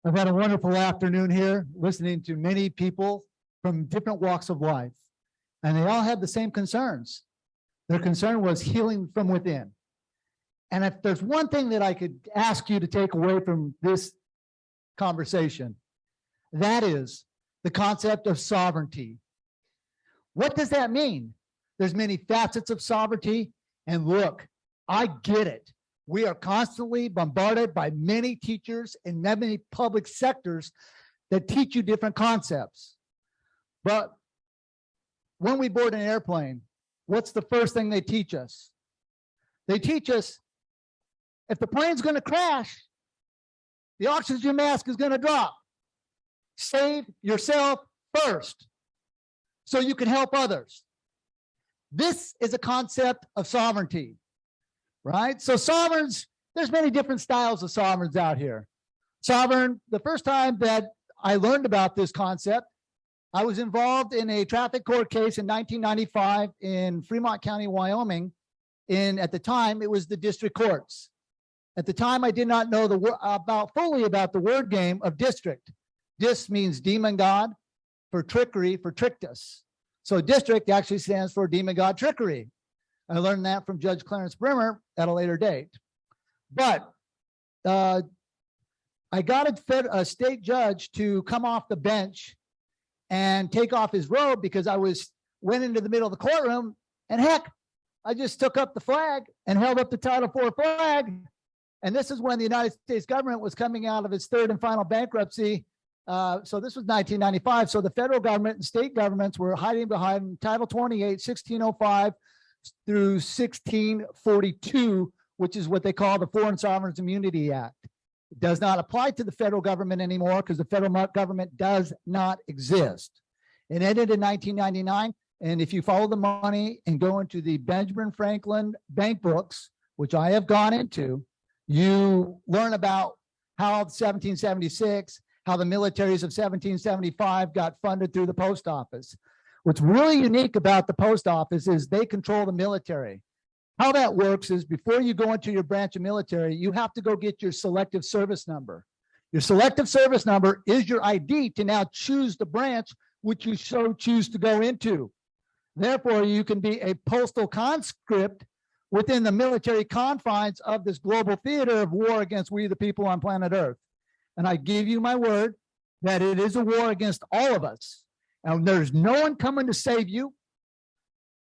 I've had a wonderful afternoon here listening to many people from different walks of life, and they all had the same concerns. Their concern was healing from within. And if there's one thing that I could ask you to take away from this conversation, that is the concept of sovereignty. What does that mean? There's many facets of sovereignty, and look, I get it. We are constantly bombarded by many teachers in many public sectors that teach you different concepts. But when we board an airplane, what's the first thing they teach us? They teach us if the plane's going to crash, the oxygen mask is going to drop. Save yourself first so you can help others. This is a concept of sovereignty, right? So sovereigns, there's many different styles of sovereigns out here. Sovereign, the first time that I learned about this concept, I was involved in a traffic court case in 1995 in Fremont County, Wyoming. At the time, it was the district courts. At the time, I did not know fully about the word game of district. Dis means demon god, for trickery, for tricked us. So district actually stands for demon god trickery. I learned that from Judge Clarence Brimmer at a later date. But I got a state judge to come off the bench and take off his robe because I went into the middle of the courtroom, and heck, I just took up the flag and held up the Title IV flag. And this is when the United States government was coming out of its third and final bankruptcy. So this was 1995. So the federal government and state governments were hiding behind Title 28, 1605 through 1642, which is what they call the Foreign Sovereign Immunity Act. It does not apply to the federal government anymore because the federal government does not exist. It ended in 1999. And if you follow the money and go into the Benjamin Franklin bank books, which I have gone into, you learn about how 1776, how the militaries of 1775 got funded through the post office. What's really unique about the post office is they control the military. How that works is before you go into your branch of military, you have to go get your selective service number. Your selective service number is your ID to now choose the branch which you so choose to go into. Therefore, you can be a postal conscript within the military confines of this global theater of war against we the people on planet Earth. And I give you my word that it is a war against all of us. And there's no one coming to save you.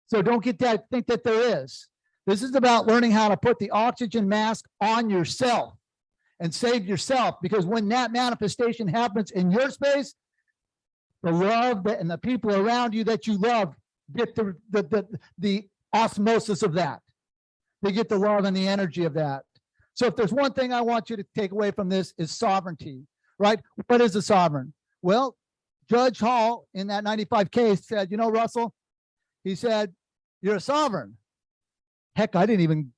So don't think that there is. This is about learning how to put the oxygen mask on yourself and save yourself. Because when that manifestation happens in your space, the love and the people around you that you love get the osmosis of that. They get the love and the energy of that. So if there's one thing I want you to take away from this is sovereignty, right? What is a sovereign? Well, Judge Hall in that 95 case said, you know, Russell, he said, you're a sovereign. Heck, I didn't even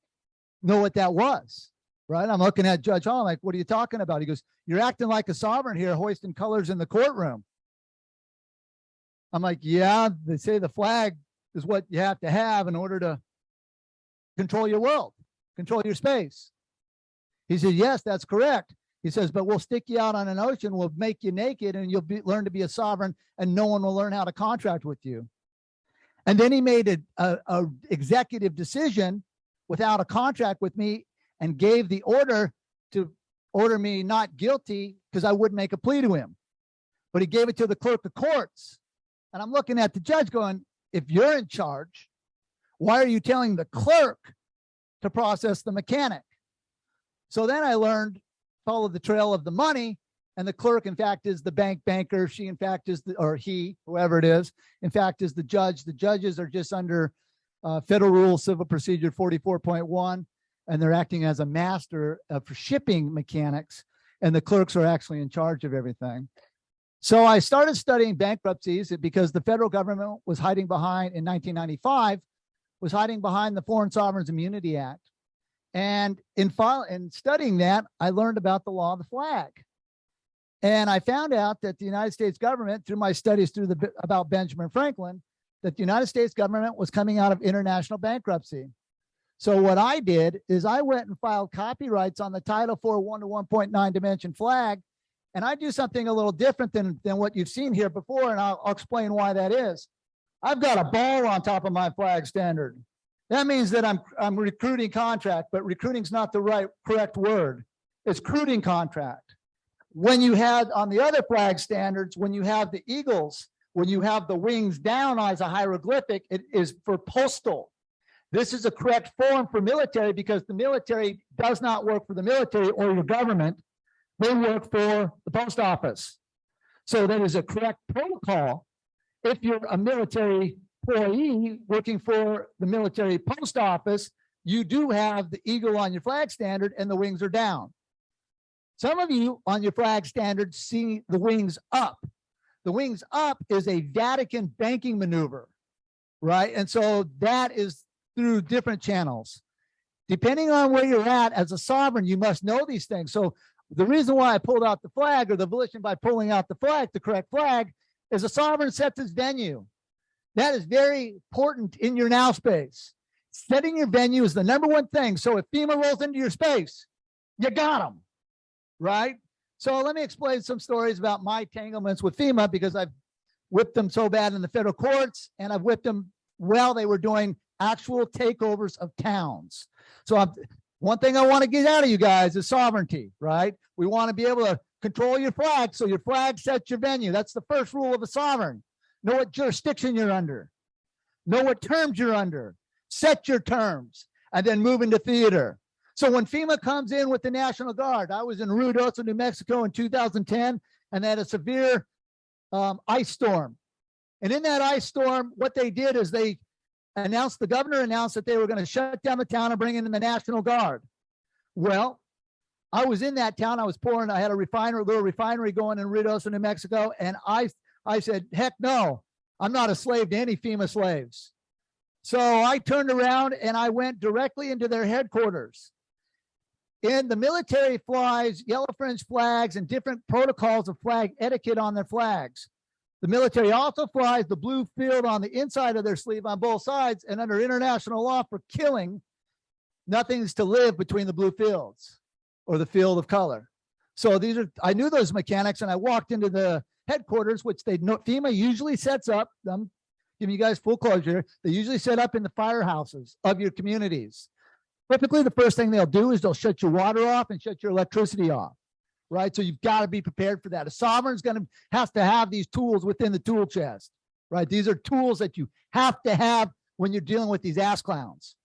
know what that was, right? I'm looking at Judge Hall, I'm like, what are you talking about? He goes, you're acting like a sovereign here, hoisting colors in the courtroom. I'm like, yeah, they say the flag is what you have to have in order to control your world, control your space. He said, yes, that's correct. He says, but we'll stick you out on an ocean, we'll make you naked, and you'll learn to be a sovereign, and no one will learn how to contract with you. And then he made a executive decision without a contract with me and gave the order to order me not guilty because I wouldn't make a plea to him. But he gave it to the clerk of courts. And I'm looking at the judge going, if you're in charge, why are you telling the clerk to process the mechanic? So then I learned, follow the trail of the money, and the clerk, in fact, is the banker. She, in fact, is or he, whoever it is, in fact, is the judge. The judges are just under Federal Rule Civil Procedure 44.1, and they're acting as a master for shipping mechanics, and the clerks are actually in charge of everything. So I started studying bankruptcies because the federal government was hiding behind, in 1995, was hiding behind the Foreign Sovereign Immunity Act. And in studying that, I learned about the law of the flag. And I found out that the United States government, through my studies about Benjamin Franklin, that the United States government was coming out of international bankruptcy. So what I did is I went and filed copyrights on the Title IV 1 to 1.9 dimension flag And I do something a little different than what you've seen here before, and I'll explain why that is. I've got a ball on top of my flag standard. That means that I'm recruiting contract, but recruiting's not the correct word. It's recruiting contract. When you had on the other flag standards, when you have the eagles, when you have the wings down as a hieroglyphic, it is for postal. This is a correct form for military because the military does not work for the military or your government. They work for the post office. So that is a correct protocol. If you're a military employee working for the military post office, you do have the eagle on your flag standard and the wings are down. Some of you on your flag standard see the wings up. The wings up is a Vatican banking maneuver, right? And so that is through different channels. Depending on where you're at as a sovereign, you must know these things. So the reason why I pulled out the flag, or the volition by pulling out the flag, the correct flag, is a sovereign sets its venue. That is very important in your now space. Setting your venue is the number one thing. So if FEMA rolls into your space, you got them, right? So let me explain some stories about my entanglements with FEMA, because I've whipped them so bad in the federal courts, and I've whipped them while they were doing actual takeovers of towns. So one thing I want to get out of you guys is sovereignty, right? We want to be able to control your flag, so your flag sets your venue. That's the first rule of a sovereign. Know what jurisdiction you're under. Know what terms you're under. Set your terms, and then move into theater. So when FEMA comes in with the National Guard, I was in Ruidoso, New Mexico in 2010, and they had a severe ice storm. And in that ice storm, what they did is the governor announced that they were going to shut down the town and bring in the National Guard. Well, I was in that town. I had a little refinery going in Ruidoso, New Mexico. And I said, heck no, I'm not a slave to any FEMA slaves. So I turned around and I went directly into their headquarters. And the military flies yellow French flags and different protocols of flag etiquette on their flags. The military also flies the blue field on the inside of their sleeve on both sides, and under international law for killing, nothing is to live between the blue fields or the field of color. So I knew those mechanics, and I walked into the headquarters, which FEMA usually sets up. I'm giving you guys full closure. They usually set up in the firehouses of your communities. Typically, the first thing they'll do is they'll shut your water off and shut your electricity off, right? So you've got to be prepared for that. A sovereign's has to have these tools within the tool chest, right? These are tools that you have to have when you're dealing with these ass clowns,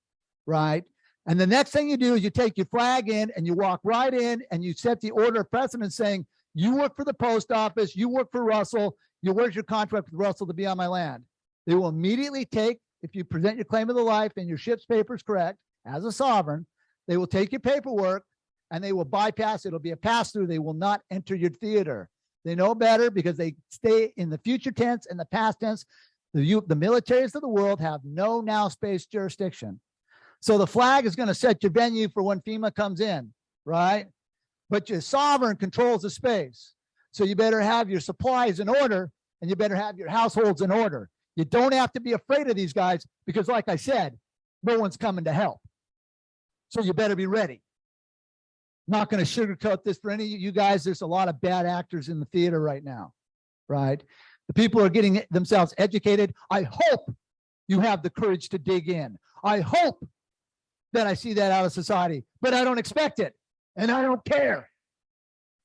right? And the next thing you do is you take your flag in and you walk right in and you set the order of precedence saying, you work for the post office, you work for Russell, where's your contract with Russell to be on my land? They will immediately take, if you present your claim of the life and your ship's papers correct, as a sovereign, they will take your paperwork and they will bypass. It'll be a pass-through. They will not enter your theater. They know better because they stay in the future tense and the past tense. The militaries of the world have no now space jurisdiction. So the flag is going to set your venue for when FEMA comes in, right? But your sovereign controls the space. So you better have your supplies in order, and you better have your households in order. You don't have to be afraid of these guys because, like I said, no one's coming to help. So you better be ready. Not going to sugarcoat this for any of you guys. There's a lot of bad actors in the theater right now, right? The people are getting themselves educated. I hope you have the courage to dig in. I hope that I see that out of society, but I don't expect it. And I don't care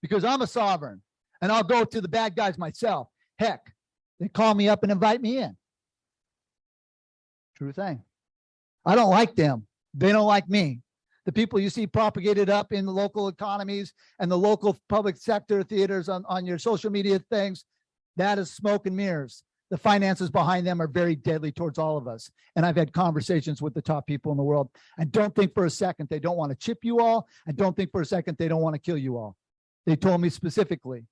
because I'm a sovereign and I'll go to the bad guys myself. Heck, they call me up and invite me in. True thing. I don't like them. They don't like me. The people you see propagated up in the local economies and the local public sector theaters on your social media things, that is smoke and mirrors. The finances behind them are very deadly towards all of us. And I've had conversations with the top people in the world. And don't think for a second they don't want to chip you all. And don't think for a second they don't want to kill you all. They told me specifically.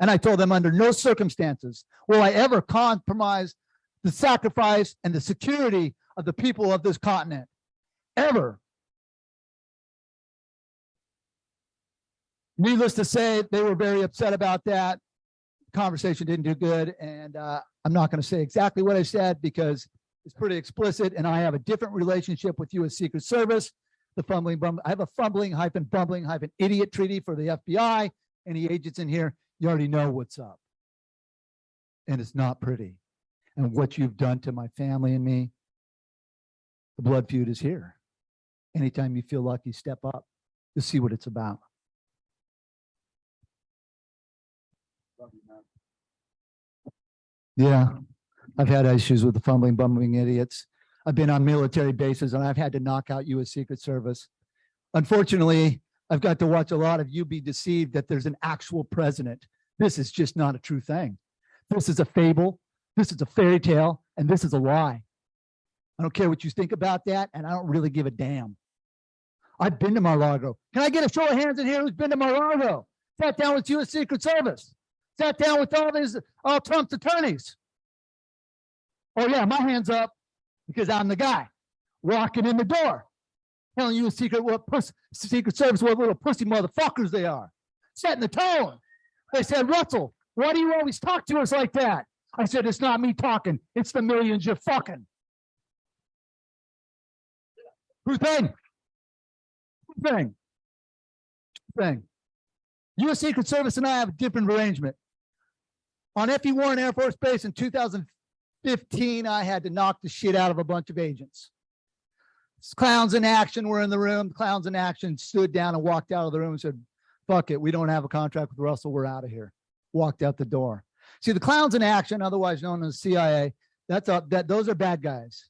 And I told them under no circumstances will I ever compromise the sacrifice and the security of the people of this continent. Ever. Needless to say, they were very upset about that. Conversation didn't do good. And I'm not going to say exactly what I said because it's pretty explicit. And I have a different relationship with U.S. Secret Service. I have a fumbling-bumbling-idiot treaty for the FBI. any agents in here, you already know what's up. And it's not pretty. And what you've done to my family and me, the blood feud is here. Anytime you feel lucky, step up to see what it's about. Yeah, I've had issues with the fumbling, bumbling idiots. I've been on military bases and I've had to knock out U.S. Secret Service. Unfortunately, I've got to watch a lot of you be deceived that there's an actual president. This is just not a true thing. This is a fable. This is a fairy tale, and this is a lie. I don't care what you think about that, and I don't really give a damn. I've been to Mar-a-Lago. Can I get a show of hands in here who's been to Mar-a-Lago? Sat down with U.S. Secret Service. Sat down with all Trump's attorneys. Oh yeah, my hand's up because I'm the guy walking in the door, telling you Secret Service what little pussy motherfuckers they are, setting the tone. They said, Russell, why do you always talk to us like that? I said, it's not me talking. It's the millions you're fucking. Who's thing? U.S. Secret Service and I have a different arrangement. On F.E. Warren Air Force Base in 2015, I had to knock the shit out of a bunch of agents. Clowns in action were in the room. Clowns in action stood down and walked out of the room and said, fuck it, we don't have a contract with Russell. We're out of here. Walked out the door. See, the clowns in action, otherwise known as CIA, those are bad guys.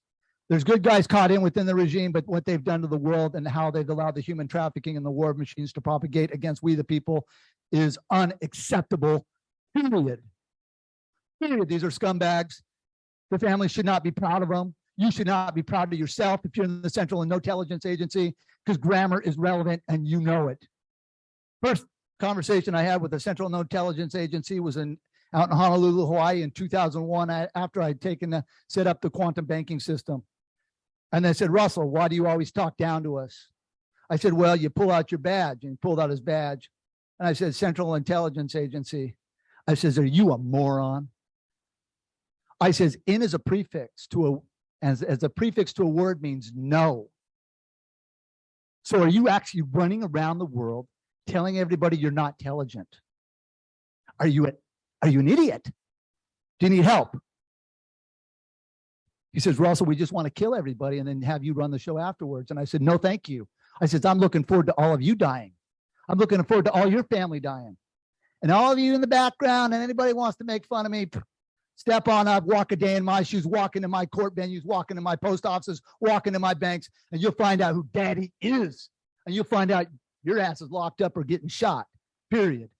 There's good guys caught in within the regime, but what they've done to the world and how they've allowed the human trafficking and the war machines to propagate against we the people is unacceptable. Period. These are scumbags. The family should not be proud of them. You should not be proud of yourself if you're in the Central Intelligence Agency, because grammar is relevant and you know it. First conversation I had with the Central Intelligence Agency was out in Honolulu, Hawaii in 2001, after I'd set up the quantum banking system. And they said, Russell, why do you always talk down to us? I said, well, you pull out your badge. And he pulled out his badge. And I said, Central Intelligence Agency. I says, are you a moron? I says, in as a prefix to as a prefix to a word means no. So are you actually running around the world telling everybody you're not intelligent? Are you an idiot? Do you need help? He says, Russell, we just want to kill everybody and then have you run the show afterwards. And I said, no, thank you. I said, I'm looking forward to all of you dying. I'm looking forward to all your family dying. And all of you in the background and anybody wants to make fun of me, step on up, walk a day in my shoes, walk into my court venues, walk into my post offices, walk into my banks, and you'll find out who daddy is. And you'll find out your ass is locked up or getting shot, period.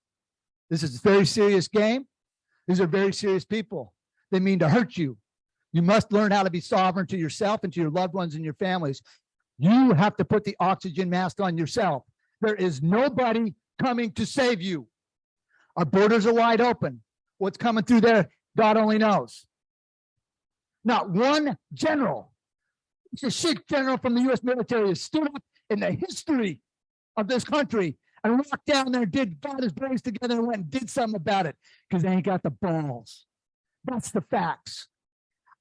This is a very serious game. These are very serious people. They mean to hurt you. You must learn how to be sovereign to yourself and to your loved ones and your families. You have to put the oxygen mask on yourself. There is nobody coming to save you. Our borders are wide open. What's coming through there, God only knows. Not one general, it's a shit general from the U.S. military has stood up in the history of this country and walked down there and got his brains together and went and did something about it because they ain't got the balls. That's the facts.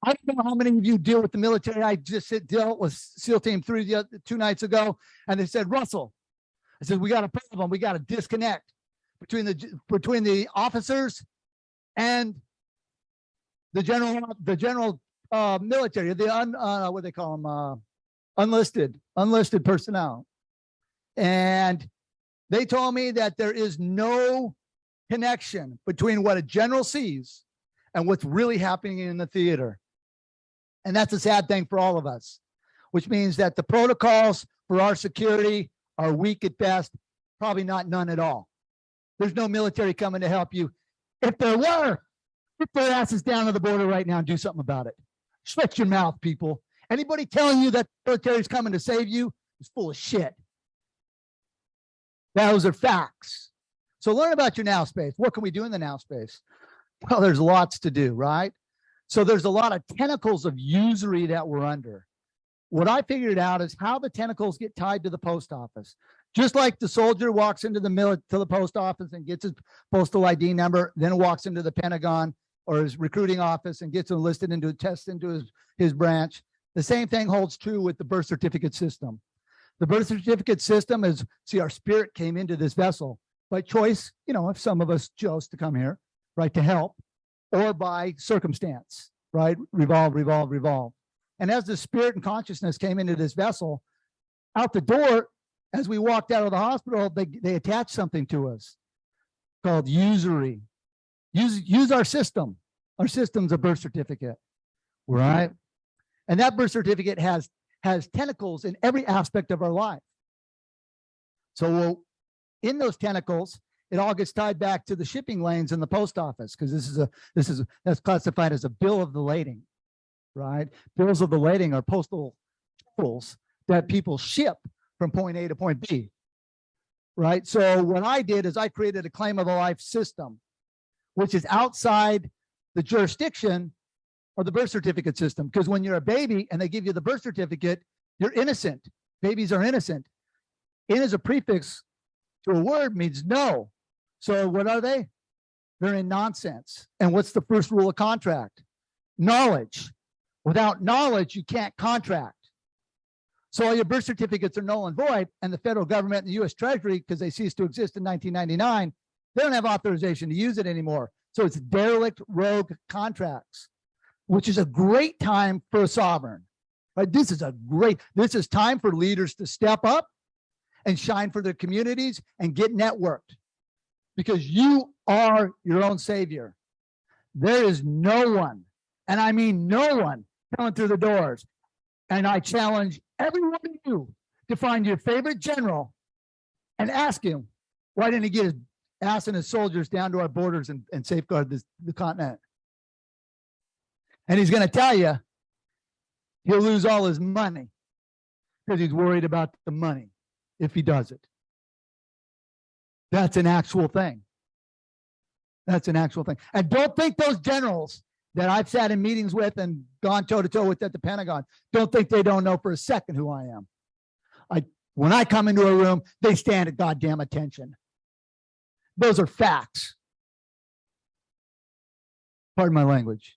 I don't know how many of you deal with the military. I just dealt with SEAL Team 3 2 nights ago, and they said, Russell, I said, we got a problem. We got to disconnect between the officers and the general military, what they call them, unlisted personnel. And they told me that there is no connection between what a general sees and what's really happening in the theater. And that's a sad thing for all of us, which means that the protocols for our security are weak at best, probably not none at all. There's no military coming to help you. If there were, put their asses down to the border right now and do something about it. Shut your mouth, people. Anybody telling you that the military is coming to save you is full of shit. Those are facts. So learn about your now space. What can we do in the now space? Well, there's lots to do, right? So there's a lot of tentacles of usury that we're under. What I figured out is how the tentacles get tied to the post office. Just like the soldier walks into the post office and gets his postal ID number, then walks into the Pentagon or his recruiting office and gets enlisted into a test into his branch. The same thing holds true with the birth certificate system. The birth certificate system is, see, our spirit came into this vessel. by choice, if some of us chose to come here, right, to help, or by circumstance, right? Revolve, revolve, revolve. And as the spirit and consciousness came into this vessel, out the door, as we walked out of the hospital, they attached something to us called usury. Use our system. Our system's a birth certificate, right? And that birth certificate has tentacles in every aspect of our life. So in those tentacles, it all gets tied back to the shipping lanes in the post office, because that's classified as a bill of the lading, right? Bills of the lading are postal tools that people ship from point A to point B, right? So what I did is I created a claim of the life system, which is outside the jurisdiction of the birth certificate system. Because when you're a baby and they give you the birth certificate, you're innocent. Babies are innocent. In as a prefix to a word means no. So what are they? They're in nonsense. And what's the first rule of contract? Knowledge. Without knowledge, you can't contract. So all your birth certificates are null and void, and the federal government and the U.S. Treasury, because they ceased to exist in 1999, they don't have authorization to use it anymore. So it's derelict rogue contracts, which is a great time for a sovereign. Right? This is time for leaders to step up and shine for their communities and get networked, because you are your own savior. There is no one, and I mean no one, coming through the doors. And I challenge every one of you to find your favorite general and ask him, why didn't he get his ass and his soldiers down to our borders and safeguard the continent? And he's going to tell you he'll lose all his money because he's worried about the money if he does it. That's an actual thing. That's an actual thing. And don't think those generals that I've sat in meetings with and gone toe-to-toe with at the Pentagon, don't think they don't know for a second who I am. When I come into a room, they stand at goddamn attention. Those are facts. Pardon my language.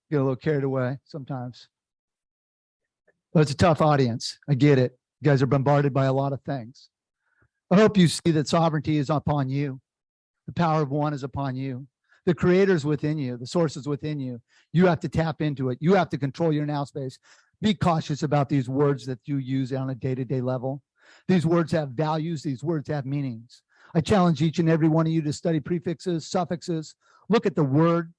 Get a little carried away sometimes. But it's a tough audience. I get it. You guys are bombarded by a lot of things. I hope you see that sovereignty is upon you. The power of one is upon you. The creator's within you. The source is within you. You have to tap into it. You have to control your now space. Be cautious about these words that you use on a day-to-day level. These words have values. These words have meanings. I challenge each and every one of you to study prefixes, suffixes. Look at the word.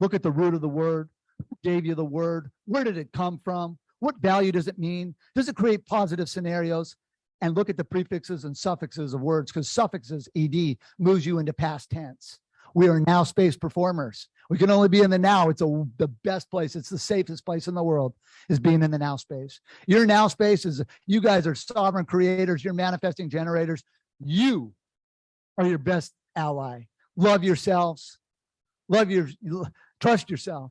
Look at the root of the word. Who gave you the word? Where did it come from? What value does it mean? Does it create positive scenarios? And look at the prefixes and suffixes of words, because suffixes, ed, moves you into past tense. We are now space performers. We can only be in the now. It's the best place. It's the safest place in the world, is being in the now space. Your now space is, you guys are sovereign creators. You're manifesting generators. You are your best ally. Love yourselves. Trust yourself.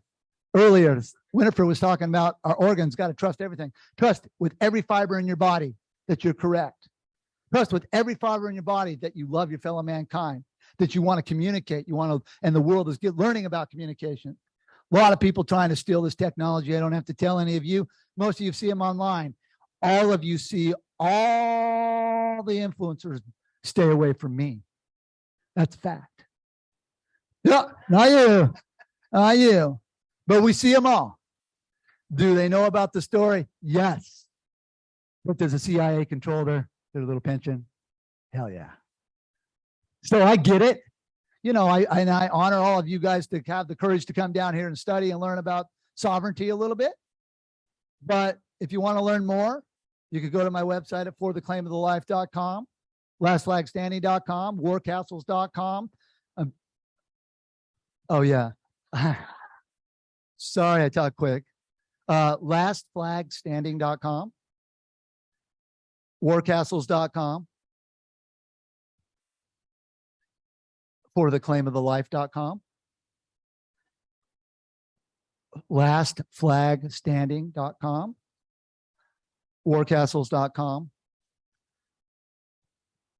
Earlier, Winifred was talking about our organs. Got to trust everything. Trust with every fiber in your body that you're correct. Trust with every fiber in your body that you love your fellow mankind, that you want to communicate. And the world is learning about communication. A lot of people trying to steal this technology. I don't have to tell any of you. Most of you see them online. All of you see all the influencers. Stay away from me. That's fact. Yeah, not you. Not you. But we see them all. Do they know about the story? Yes. But does the CIA control their little pension? Hell yeah. So I get it. I honor all of you guys to have the courage to come down here and study and learn about sovereignty a little bit. But if you want to learn more, you could go to my website at fortheclaimofthelife.com, lastflagstanding.com, warcastles.com. Oh, yeah. Sorry, I talk quick. Lastflagstanding.com, warcastles.com, fortheclaimofthelife.com, lastflagstanding.com, warcastles.com,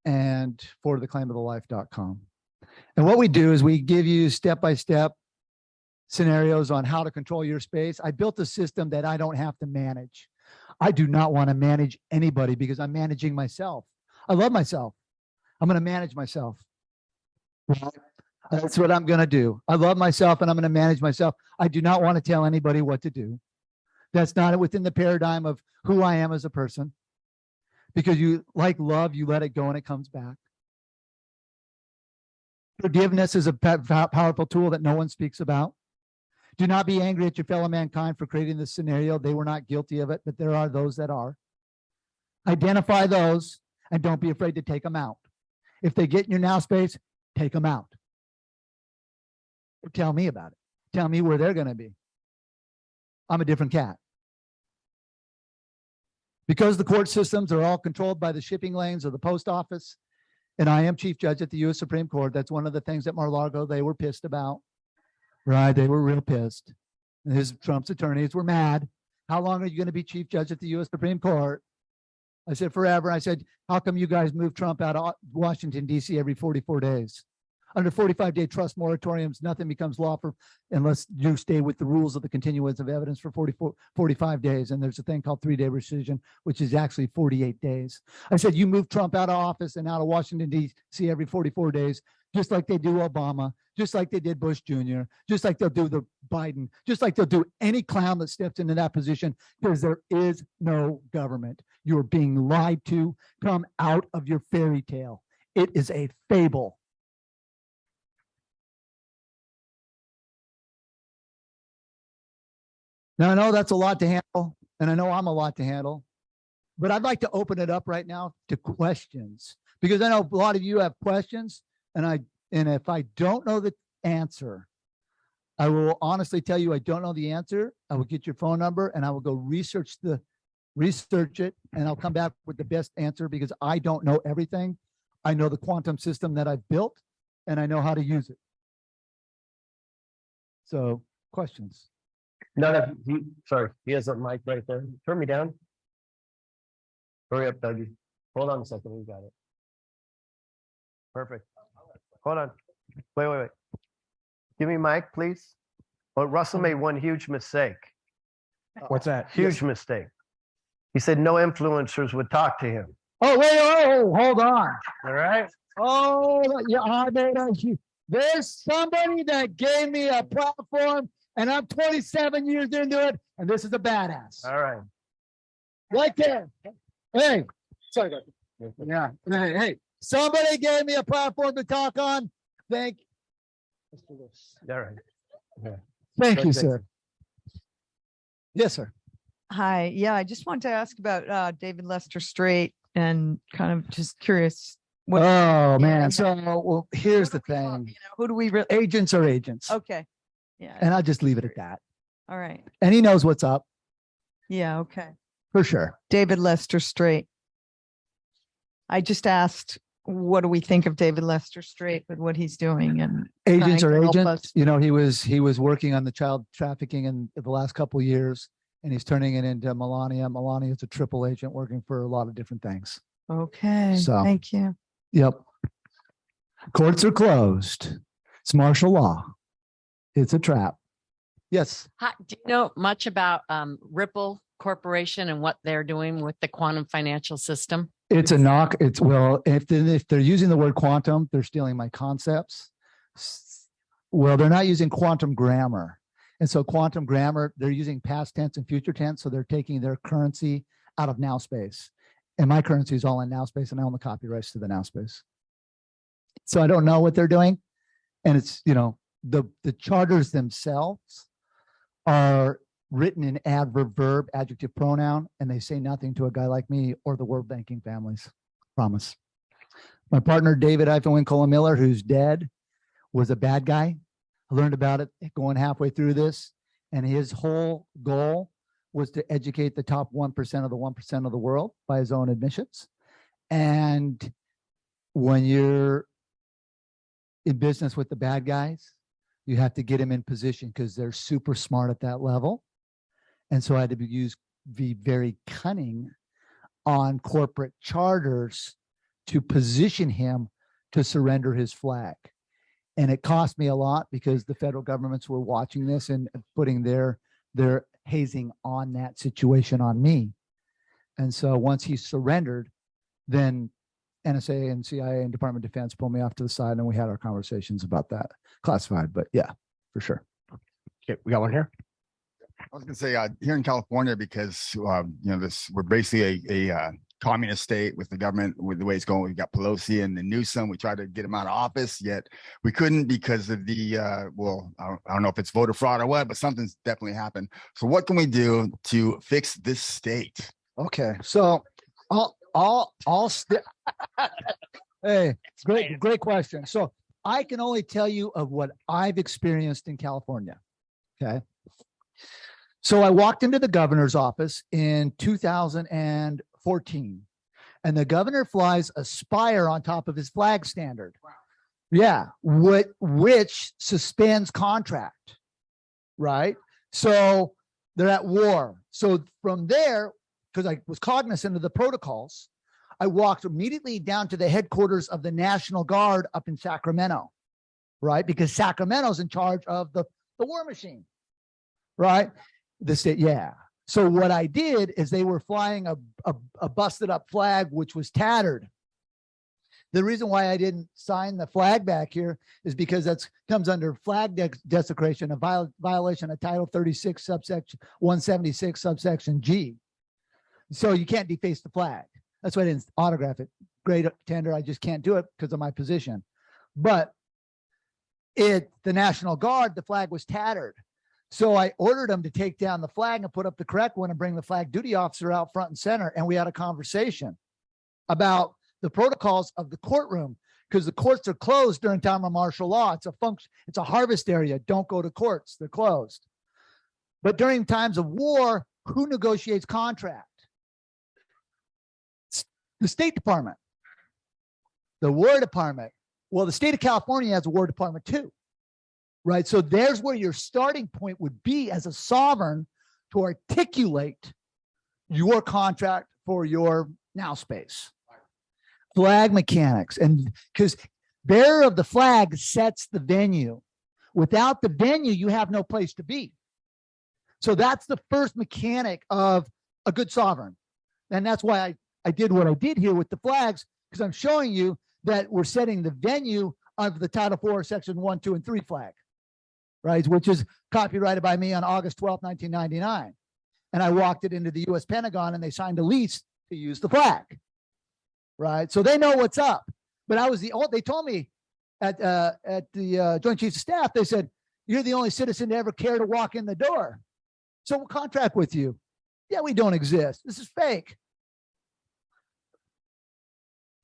and fortheclaimofthelife.com. And what we do is we give you step-by-step scenarios on how to control your space. I built a system that I don't have to manage. I do not want to manage anybody because I'm managing myself. I love myself. I'm going to manage myself. Well, that's what I'm going to do. I love myself and I'm going to manage myself. I do not want to tell anybody what to do. That's not within the paradigm of who I am as a person. Because you, like love, you let it go and it comes back. Forgiveness is a powerful tool that no one speaks about. Do not be angry at your fellow mankind for creating this scenario. They were not guilty of it, but there are those that are. Identify those and don't be afraid to take them out. If they get in your now space, take them out. Or tell me about it. Tell me where they're going to be. I'm a different cat. Because the court systems are all controlled by the shipping lanes of the post office, and I am chief judge at the U.S. Supreme Court. That's one of the things at Mar-a-Lago they were pissed about. Right? They were real pissed. And Trump's attorneys were mad. How long are you going to be chief judge at the U.S. Supreme Court? I said, forever. I said, how come you guys move Trump out of Washington, D.C. every 44 days? Under 45-day trust moratoriums, nothing becomes law unless you stay with the rules of the continuance of evidence for 45 days. And there's a thing called 3-day rescission, which is actually 48 days. I said, you move Trump out of office and out of Washington, D.C. every 44 days, just like they do Obama, just like they did Bush Jr., just like they'll do the Biden, just like they'll do any clown that steps into that position, because there is no government. You're being lied to. Come out of your fairy tale. It is a fable. Now, I know that's a lot to handle, and I know I'm a lot to handle, but I'd like to open it up right now to questions, because I know a lot of you have questions, and if I don't know the answer, I will honestly tell you I don't know the answer. I will get your phone number, and I will go research it, and I'll come back with the best answer, because I don't know everything. I know the quantum system that I've built, and I know how to use it. So, questions? No, sorry, he has a mic right there. Turn me down. Hurry up, Dougie. Hold on a second, we got it. Perfect. Hold on. Wait. Give me mic, please. Well, Russell made one huge mistake. What's that? Huge mistake. He said no influencers would talk to him. Oh, wait, hold on. All right. Oh, yeah, there's somebody that gave me a platform, and I'm 27 years into it, and this is a badass. All right. Right there. Hey, sorry, guys. Yeah. Hey, somebody gave me a platform to talk on. Thank you. All right. Yeah. Thank you, sir. Yes, sir. Hi. Yeah, I just wanted to ask about David Lester Straight, and kind of just curious. Oh, man. So, well, here's the thing. Who do we really? Agents are agents. Okay. Yeah. And I'll just leave it at that. All right. And he knows what's up. Yeah. Okay. For sure. David Lester Straight. I just asked, what do we think of David Lester Straight with what he's doing? And agents are trying to help agents. us. You know, he was working on the child trafficking in the last couple of years, and he's turning it into Melania. Melania is a triple agent working for a lot of different things. Okay. So, thank you. Yep. Courts are closed. It's martial law. It's a trap. Yes. Hi, do you know much about Ripple Corporation and what they're doing with the quantum financial system? It's a knock. Well, if they're using the word quantum, they're stealing my concepts. Well, they're not using quantum grammar. And so quantum grammar, they're using past tense and future tense. So they're taking their currency out of now space. And my currency is all in now space, and I own the copyrights to the now space. So I don't know what they're doing. And it's, you know, the charters themselves are written in adverb, verb, adjective, pronoun, and they say nothing to a guy like me or the world banking families. Promise. My partner, David Miller, who's dead, was a bad guy. I learned about it going halfway through this, and his whole goal was to educate the top 1% of the 1% of the world by his own admissions. And when you're in business with the bad guys, you have to get them in position because they're super smart at that level. And so I had to be very cunning on corporate charters to position him to surrender his flag. And it cost me a lot because the federal governments were watching this and putting their hazing on that situation on me. And so once he surrendered, then NSA and CIA and Department of Defense pulled me off to the side and we had our conversations about that. Classified, but yeah, for sure. Okay, we got one here. I was gonna say, here in California, because, we're basically a communist state with the government, with the way it's going. We got Pelosi and Newsom. We tried to get him out of office, yet we couldn't because of the, I don't know if it's voter fraud or what, but something's definitely happened. So what can we do to fix this state? Okay, so hey, great question. So I can only tell you of what I've experienced in California. Okay. So I walked into the governor's office in 2014 and the governor flies a spire on top of his flag standard. Yeah. Which suspends contract. Right. So they're at war. So from there, because I was cognizant of the protocols, I walked immediately down to the headquarters of the National Guard up in Sacramento, right? Because Sacramento's in charge of the war machine, right? The state, yeah. So what I did is they were flying a busted up flag, which was tattered. The reason why I didn't sign the flag back here is because that comes under flag desecration, a violation of Title 36, subsection 176, subsection G. So you can't deface the flag. That's why I didn't autograph it. Great tender. I just can't do it because of my position. But the National Guard, the flag was tattered. So I ordered them to take down the flag and put up the correct one and bring the flag duty officer out front and center. And we had a conversation about the protocols of the courtroom because the courts are closed during time of martial law. It's a function. It's a harvest area. Don't go to courts. They're closed. But during times of war, who negotiates contract? The State Department, the War Department. Well, the state of California has a War Department too, right? So there's where your starting point would be as a sovereign to articulate your contract for your now space. Flag mechanics, and because bearer of the flag sets the venue. Without the venue, you have no place to be. So that's the first mechanic of a good sovereign. And that's why I did what I did here with the flags, because I'm showing you that we're setting the venue of the Title IV, Section 1, 2, and 3 flag, right? Which is copyrighted by me on August 12, 1999. And I walked it into the U.S. Pentagon and they signed a lease to use the flag, right? So they know what's up. But they told me at the Joint Chiefs of Staff, they said, you're the only citizen to ever care to walk in the door. So we'll contract with you. Yeah, we don't exist. This is fake.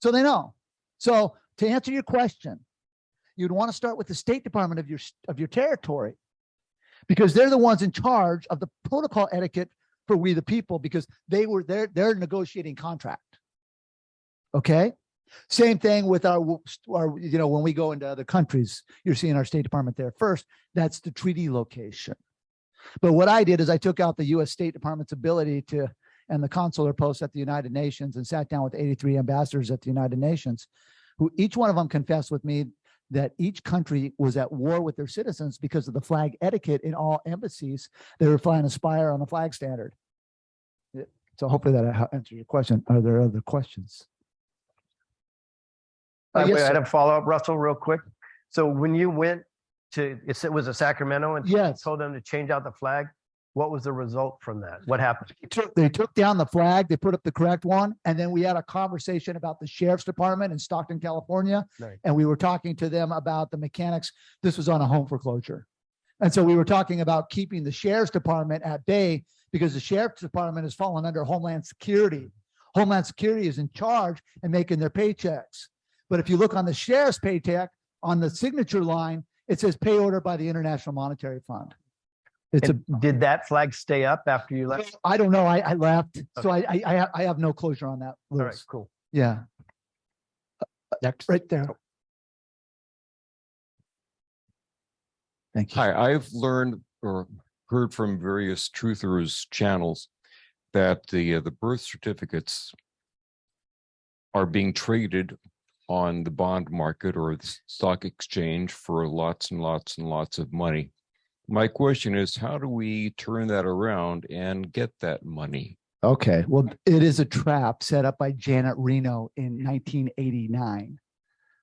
So they know. So to answer your question, you'd want to start with the State Department of your territory, because they're the ones in charge of the protocol etiquette for we the people, because they're negotiating contract. Okay. Same thing with our, when we go into other countries, you're seeing our State Department there first. That's the treaty location. But what I did is I took out the U.S. State Department's ability to, and the consular posts at the United Nations, and sat down with 83 ambassadors at the United Nations, who each one of them confessed with me that each country was at war with their citizens because of the flag etiquette in all embassies. They were flying a spire on the flag standard. So hopefully that answers your question. Are there other questions? I Yes, had sir. a follow-up, Russell, real quick. So when you went to, it was a Sacramento and Yes. told them to change out the flag, what was the result from that? What happened? They took down the flag, they put up the correct one, and then we had a conversation about the sheriff's department in Stockton, California. Right. And we were talking to them about the mechanics. This was on a home foreclosure. And so we were talking about keeping the sheriff's department at bay, because the sheriff's department has fallen under Homeland Security. Homeland Security is in charge and making their paychecks. But if you look on the sheriff's paycheck, on the signature line, it says pay order by the International Monetary Fund. It's And did that flag stay up after you left? I don't know. I left. So I have no closure on that. All right, Louis. cool. Yeah. Next. Right there. Thank you. Hi, I've learned or heard from various truthers channels that the birth certificates are being traded on the bond market or the stock exchange for lots and lots and lots of money. My question is, how do we turn that around and get that money? Okay, well, it is a trap set up by Janet Reno in 1989.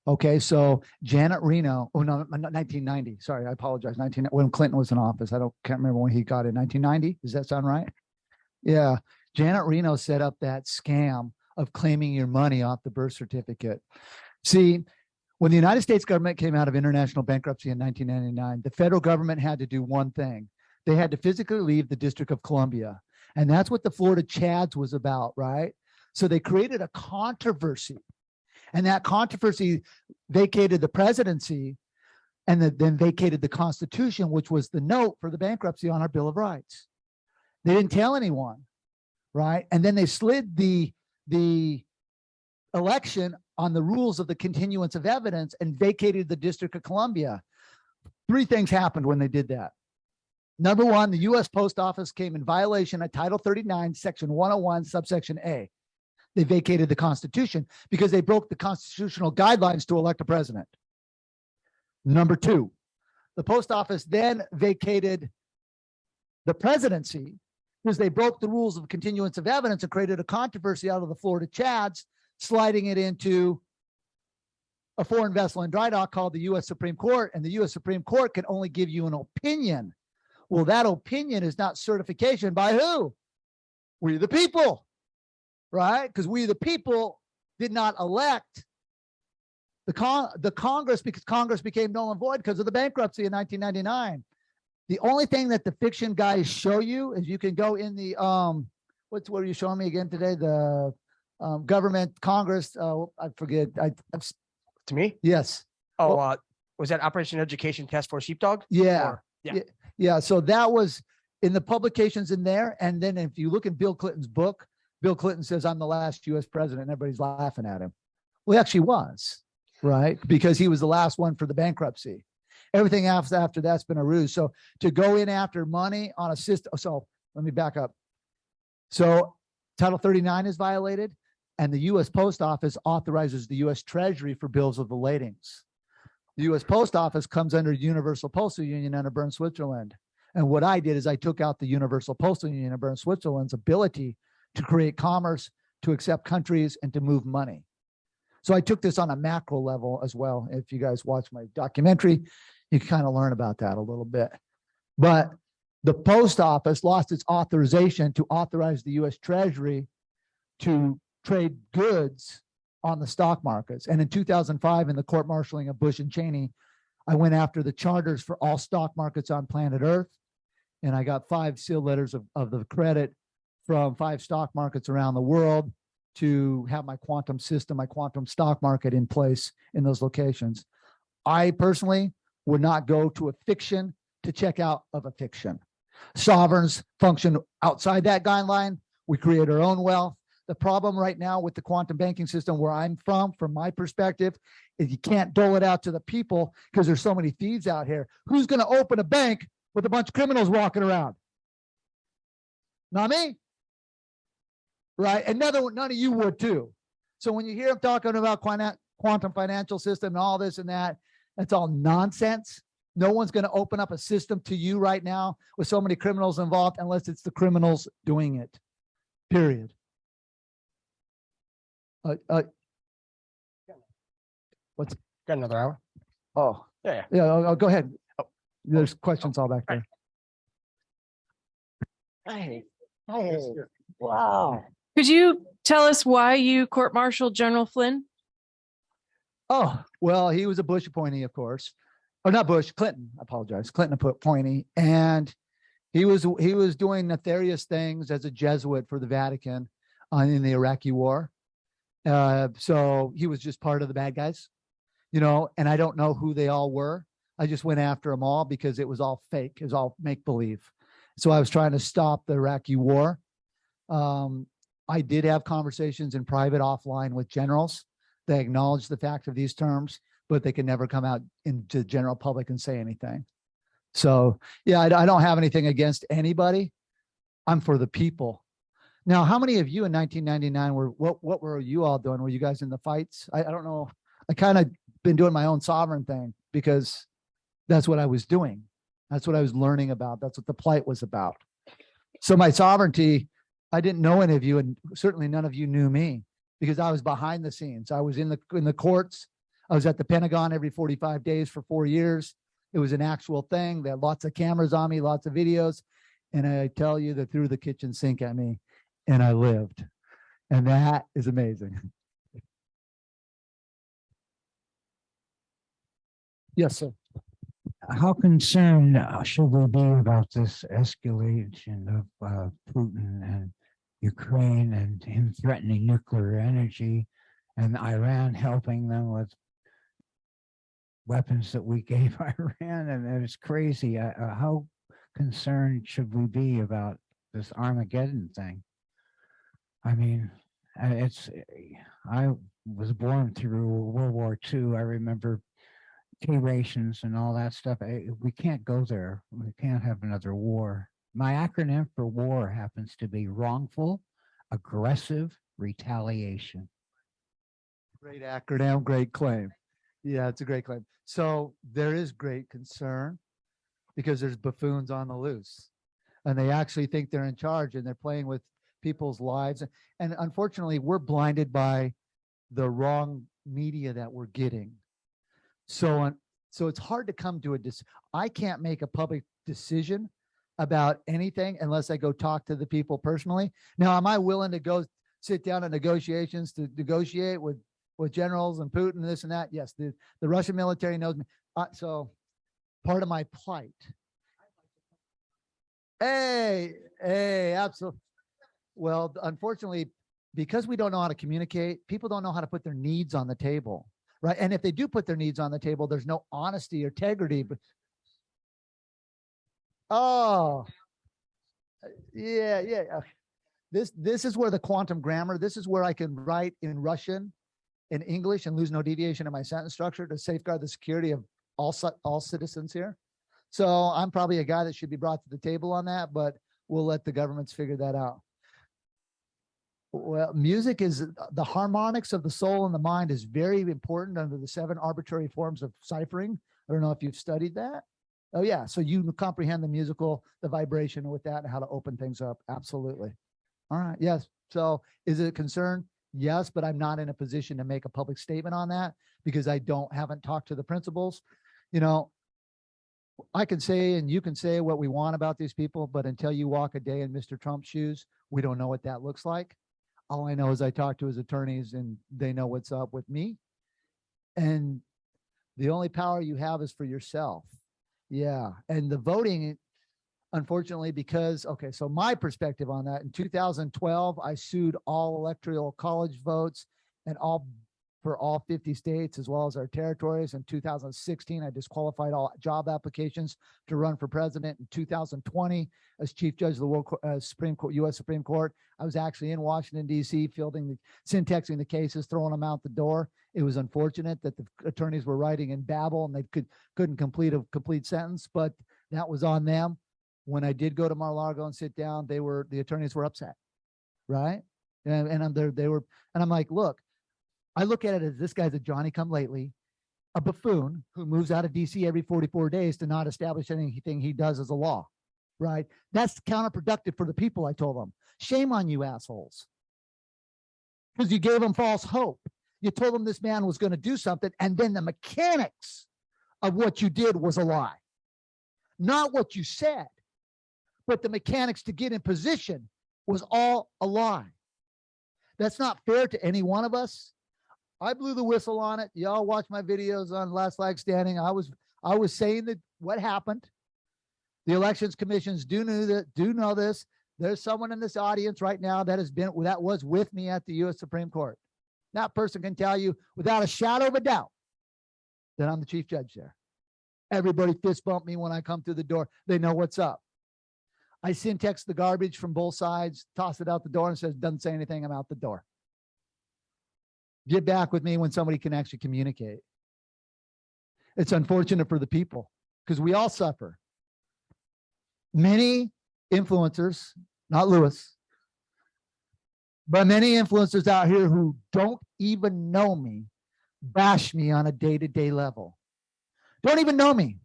Okay, so Janet Reno, oh no, not 1990. Sorry, I apologize. When Clinton was in office. Can't remember when he got in. 1990. Does that sound right? Yeah. Janet Reno set up that scam of claiming your money off the birth certificate. See, when the United States government came out of international bankruptcy in 1999, the federal government had to do one thing. They had to physically leave the District of Columbia. And that's what the Florida Chads was about, right? So they created a controversy. And that controversy vacated the presidency and then vacated the Constitution, which was the note for the bankruptcy on our Bill of Rights. They didn't tell anyone, right? And then they slid the election on the rules of the continuance of evidence and vacated the District of Columbia. Three things happened when they did that. Number one, the U.S. Post Office came in violation of Title 39, Section 101, subsection A. They vacated the Constitution because they broke the constitutional guidelines to elect a president. Number two, the Post Office then vacated the presidency because they broke the rules of continuance of evidence and created a controversy out of the Florida Chads, sliding it into a foreign vessel in dry dock called the U.S. Supreme Court, and the U.S. Supreme Court can only give you an opinion. Well, that opinion is not certification by who? We the people, right? Because we the people did not elect the Congress, because Congress became null and void because of the bankruptcy in 1999. The only thing that the fiction guys show you is you can go in the what are you showing me again today? The government Congress. I forget. To me? Yes. Oh, was that Operation Education Task Force Sheepdog? Yeah. Or- yeah. Yeah. So that was in the publications in there. And then if you look in Bill Clinton's book, Bill Clinton says, I'm the last US president. And everybody's laughing at him. Well, he actually was, right? Because he was the last one for the bankruptcy. Everything after that's been a ruse. So to go in after money on a system. So let me back up. So Title 39 is violated, and the U.S. Post Office authorizes the U.S. Treasury for bills of ladings. The U.S. Post Office comes under Universal Postal Union under Bern, Switzerland. And what I did is I took out the Universal Postal Union of Bern, Switzerland's ability to create commerce, to accept countries, and to move money. So I took this on a macro level as well. If you guys watch my documentary, you can kind of learn about that a little bit. But the post office lost its authorization to authorize the U.S. Treasury to trade goods on the stock markets. And in 2005, in the court marshaling of Bush and Cheney, I went after the charters for all stock markets on planet Earth. And I got 5 sealed letters of the credit from 5 stock markets around the world to have my quantum system, my quantum stock market in place in those locations. I personally would not go to a fiction to check out of a fiction. Sovereigns function outside that guideline. We create our own wealth. The problem right now with the quantum banking system where I'm from my perspective, is you can't dole it out to the people because there's so many thieves out here. Who's going to open a bank with a bunch of criminals walking around? Not me. Right? And none of you would too. So when you hear them talking about quantum financial system and all this and that, that's all nonsense. No one's going to open up a system to you right now with so many criminals involved unless it's the criminals doing it. Period. What's Got another hour? oh Yeah. yeah, I'll go ahead. There's questions all back there. Hey, wow. Could you tell us why you court-martialed General Flynn? Oh, well, he was a Bush appointee, of course. Or not Bush, Clinton. I apologize. Clinton appointee. And he was doing nefarious things as a Jesuit for the Vatican in the Iraqi war. So he was just part of the bad guys, and I don't know who they all were. I just went after them all because it was all fake. It was all make-believe. So I was trying to stop the Iraqi war. I did have conversations in private offline with generals. They acknowledged the fact of these terms, but they could never come out into the general public and say anything. So yeah, I don't have anything against anybody. I'm for the people. Now, how many of you in 1999 what were you all doing? Were you guys in the fights? I don't know. I kind of been doing my own sovereign thing because that's what I was doing. That's what I was learning about. That's what the plight was about. So my sovereignty I didn't know any of you, and certainly none of you knew me because I was behind the scenes. I was in the courts. I was at the Pentagon every 45 days for 4 years. It was an actual thing. They had lots of cameras on me, lots of videos. And I tell you, they threw the kitchen sink at me and I lived. And that is amazing. Yes, sir. How concerned should we be about this escalation of Putin and Ukraine and him threatening nuclear energy and Iran helping them with weapons that we gave Iran? And it's crazy. How concerned should we be about this Armageddon thing? I mean, I was born through World War II. I remember K rations and all that stuff. We can't go there. We can't have another war. My acronym for war happens to be wrongful, aggressive retaliation. Great acronym, great claim. Yeah, it's a great claim. So there is great concern because there's buffoons on the loose and they actually think they're in charge and they're playing with people's lives. And unfortunately, we're blinded by the wrong media that we're getting. So it's hard to come to I can't make a public decision about anything unless I go talk to the people personally. Now, am I willing to go sit down in negotiations to negotiate with generals and Putin and this and that? Yes, the Russian military knows me. So part of my plight. Hey, absolutely. Well, unfortunately, because we don't know how to communicate, people don't know how to put their needs on the table. Right. And if they do put their needs on the table, there's no honesty or integrity. But oh, yeah. This is where the quantum grammar, this is where I can write in Russian, in English, and lose no deviation in my sentence structure to safeguard the security of all citizens here. So I'm probably a guy that should be brought to the table on that, but we'll let the governments figure that out. Well, music is the harmonics of the soul and the mind is very important under the 7 arbitrary forms of ciphering. I don't know if you've studied that. Oh yeah. So you comprehend the musical, the vibration with that and how to open things up. Absolutely. All right. Yes. So is it a concern? Yes, but I'm not in a position to make a public statement on that because I haven't talked to the principals. You know, I can say, and you can say what we want about these people, but until you walk a day in Mr. Trump's shoes, we don't know what that looks like. All I know is I talk to his attorneys and they know what's up with me. And the only power you have is for yourself. Yeah. And the voting, unfortunately, because, okay, so my perspective on that, in 2012, I sued all electoral college votes and for all 50 states, as well as our territories. In 2016, I disqualified all job applications to run for president. In 2020, as Chief Judge of the World Supreme Court, U.S. Supreme Court, I was actually in Washington, D.C., syntaxing the cases, throwing them out the door. It was unfortunate that the attorneys were writing in babble and they couldn't complete a complete sentence, but that was on them. When I did go to Mar-a-Lago and sit down, the attorneys were upset, right? And I'm like, look, I look at it as this guy's a Johnny-come-lately, a buffoon who moves out of DC every 44 days to not establish anything he does as a law, right? That's counterproductive for the people, I told them. Shame on you assholes. Because you gave them false hope. You told them this man was going to do something, and then the mechanics of what you did was a lie. Not what you said, but the mechanics to get in position was all a lie. That's not fair to any one of us. I blew the whistle on it. Y'all watch my videos on Last Flag Standing. I was saying that what happened. The elections commissions do know this. There's someone in this audience right now that was with me at the U.S. Supreme Court. That person can tell you without a shadow of a doubt that I'm the chief judge there. Everybody fist bump me when I come through the door. They know what's up. I syntax the garbage from both sides, toss it out the door and says, doesn't say anything, I'm out the door. Get back with me when somebody can actually communicate. It's unfortunate for the people because we all suffer. Many influencers, not Lewis, but many influencers out here who don't even know me, bash me on a day-to-day level. Don't even know me.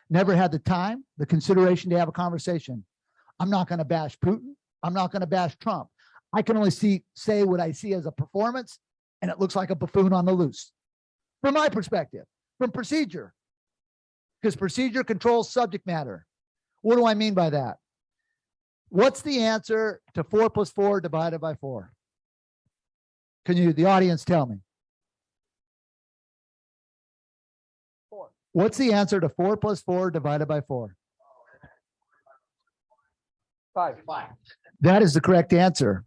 Never had the time, the consideration to have a conversation. I'm not going to bash Putin. I'm not going to bash Trump. I can only say what I see as a performance, and it looks like a buffoon on the loose. From my perspective, from procedure, because procedure controls subject matter. What do I mean by that? What's the answer to 4 + 4 divided by 4? Can you, the audience, tell me? 4. What's the answer to 4 + 4 divided by 4? 5. That is the correct answer.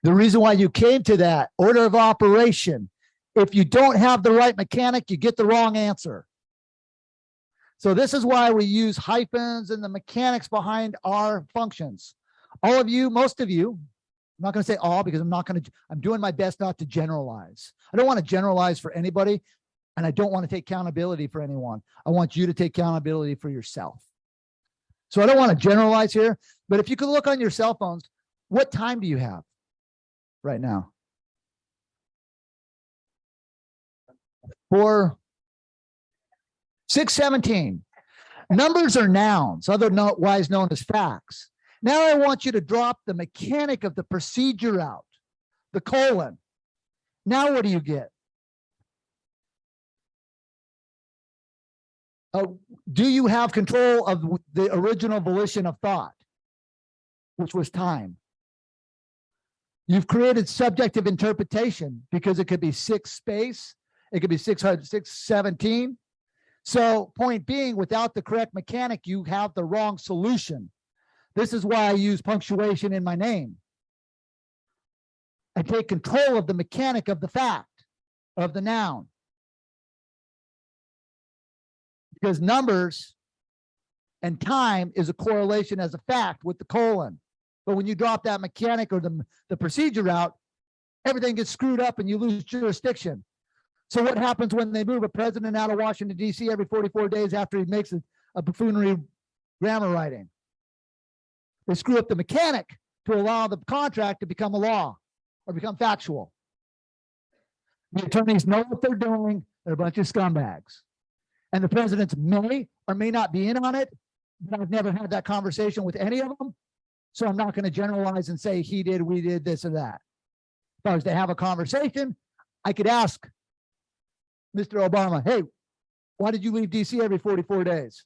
The reason why you came to that order of operation, if you don't have the right mechanic, you get the wrong answer. So this is why we use hyphens and the mechanics behind our functions. All of you, most of you, I'm not going to say all because I'm doing my best not to generalize. I don't want to generalize for anybody, and I don't want to take accountability for anyone. I want you to take accountability for yourself. So I don't want to generalize here, but if you could look on your cell phones, what time do you have right now? 6:17. Numbers are nouns, otherwise known as facts. Now I want you to drop the mechanic of the procedure out, the colon. Now what do you get? Do you have control of the original volition of thought, which was time? You've created subjective interpretation because it could be 6 space, it could be 617. So point being, without the correct mechanic, you have the wrong solution. This is why I use punctuation in my name. I take control of the mechanic of the fact, of the noun. Because numbers and time is a correlation as a fact with the colon. But when you drop that mechanic or the procedure out, everything gets screwed up and you lose jurisdiction. So what happens when they move a president out of Washington, D.C. every 44 days after he makes a buffoonery grammar writing? They screw up the mechanic to allow the contract to become a law or become factual. The attorneys know what they're doing. They're a bunch of scumbags. And the presidents may or may not be in on it, but I've never had that conversation with any of them. So I'm not going to generalize and say he did, we did, this or that. If I was to have a conversation, I could ask Mr. Obama, hey, why did you leave DC every 44 days?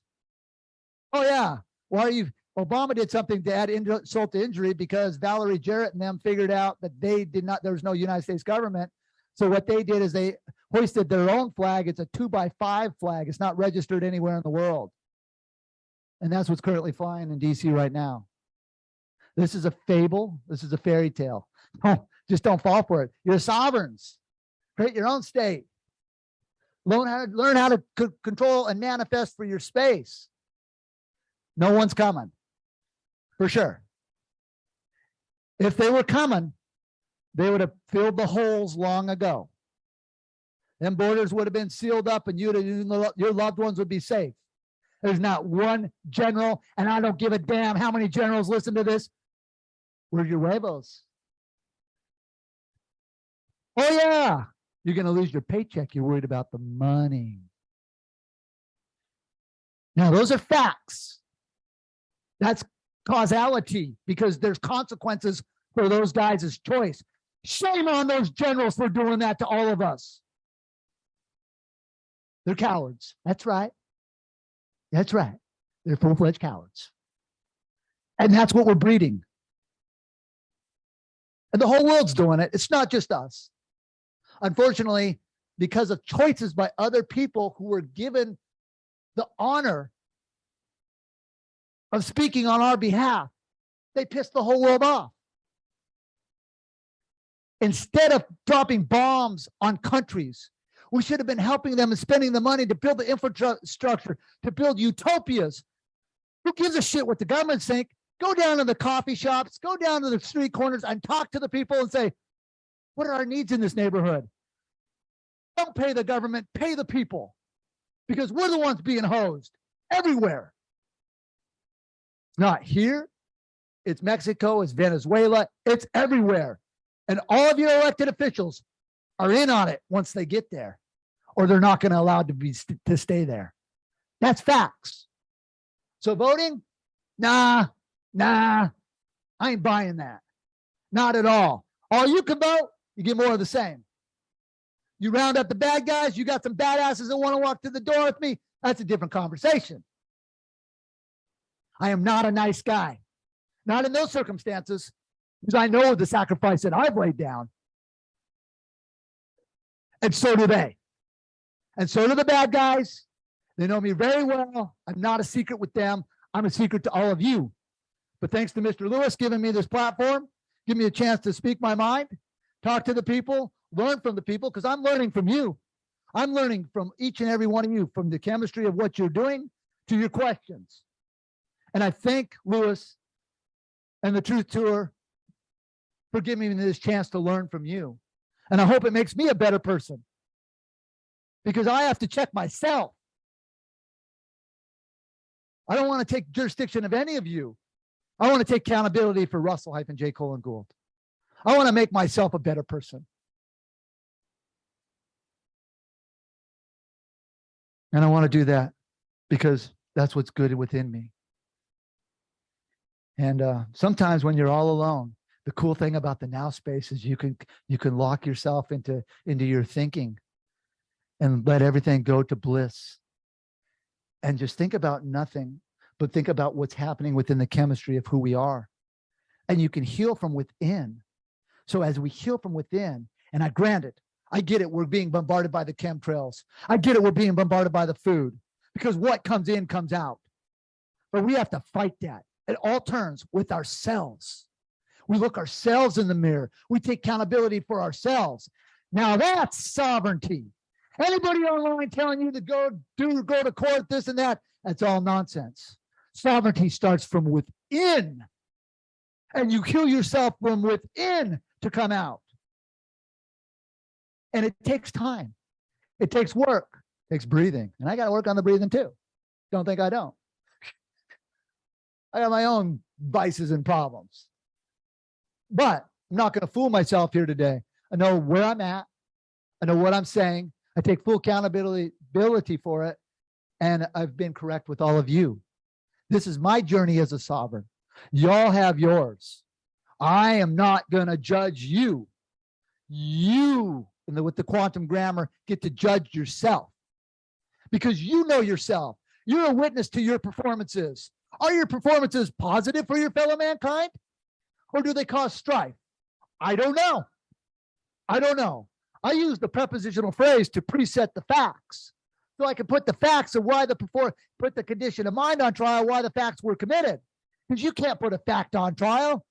Oh yeah, why are you? Obama did something to add insult to injury because Valerie Jarrett and them figured out that they did not, there was no United States government. So what they did is they hoisted their own flag. It's a 2x5 flag. It's not registered anywhere in the world. And that's what's currently flying in DC right now. This is a fable. This is a fairy tale. Just don't fall for it. You're sovereigns. Create your own state. Learn how to control and manifest for your space. No one's coming. For sure. If they were coming, they would have filled the holes long ago. Them borders would have been sealed up and your loved ones would be safe. There's not one general, and I don't give a damn how many generals listen to this. Where's your huevos? Oh yeah, you're going to lose your paycheck. You're worried about the money. Now, those are facts. That's causality because there's consequences for those guys' choice. Shame on those generals for doing that to all of us. They're cowards. That's right. That's right. They're full-fledged cowards. And that's what we're breeding. And the whole world's doing it. It's not just us. Unfortunately, because of choices by other people who were given the honor of speaking on our behalf, they pissed the whole world off. Instead of dropping bombs on countries, we should have been helping them and spending the money to build the infrastructure, to build utopias. Who gives a shit what the governments think? Go down to the coffee shops, go down to the street corners and talk to the people and say, what are our needs in this neighborhood? Don't pay the government, pay the people. Because we're the ones being hosed everywhere. It's not here. It's Mexico, it's Venezuela, it's everywhere. And all of your elected officials are in on it once they get there, or they're not going to allow to stay there. That's facts. So voting, nah, I ain't buying that. Not at all. All you can vote, you get more of the same. You round up the bad guys, you got some badasses that want to walk through the door with me. That's a different conversation. I am not a nice guy. Not in those circumstances, because I know the sacrifice that I've laid down. And so do they. And so do the bad guys. They know me very well. I'm not a secret with them. I'm a secret to all of you. But thanks to Mr. Lewis giving me this platform, give me a chance to speak my mind, talk to the people, learn from the people, because I'm learning from you. I'm learning from each and every one of you, from the chemistry of what you're doing to your questions. And I thank Lewis and the Truth Tour for giving me this chance to learn from you. And I hope it makes me a better person, because I have to check myself. I don't want to take jurisdiction of any of you. I want to take accountability for Russell-J. Gould. I want to make myself a better person. And I want to do that because that's what's good within me. And sometimes when you're all alone, the cool thing about the now space is you can lock yourself into your thinking and let everything go to bliss. And just think about nothing, but think about what's happening within the chemistry of who we are. And you can heal from within. So as we heal from within, and I get it, we're being bombarded by the chemtrails. I get it, we're being bombarded by the food, because what comes in comes out. But we have to fight that at all turns with ourselves. We look ourselves in the mirror. We take accountability for ourselves. Now that's sovereignty. Anybody online telling you to go to court, this and that, that's all nonsense. Sovereignty starts from within. And you heal yourself from within to come out. And it takes time. It takes work. It takes breathing. And I got to work on the breathing too. Don't think I don't. I got my own vices and problems. But I'm not going to fool myself here today. I know where I'm at. I know what I'm saying. I take full accountability for it. And I've been correct with all of you. This is my journey as a sovereign. Y'all have yours. I am not going to judge you. You, with the quantum grammar, get to judge yourself. Because you know yourself. You're a witness to your performances. Are your performances positive for your fellow mankind? Or do they cause strife? I don't know. I don't know. I use the prepositional phrase to preset the facts. So I can put the facts of why put the condition of mind on trial, why the facts were committed. Because you can't put a fact on trial.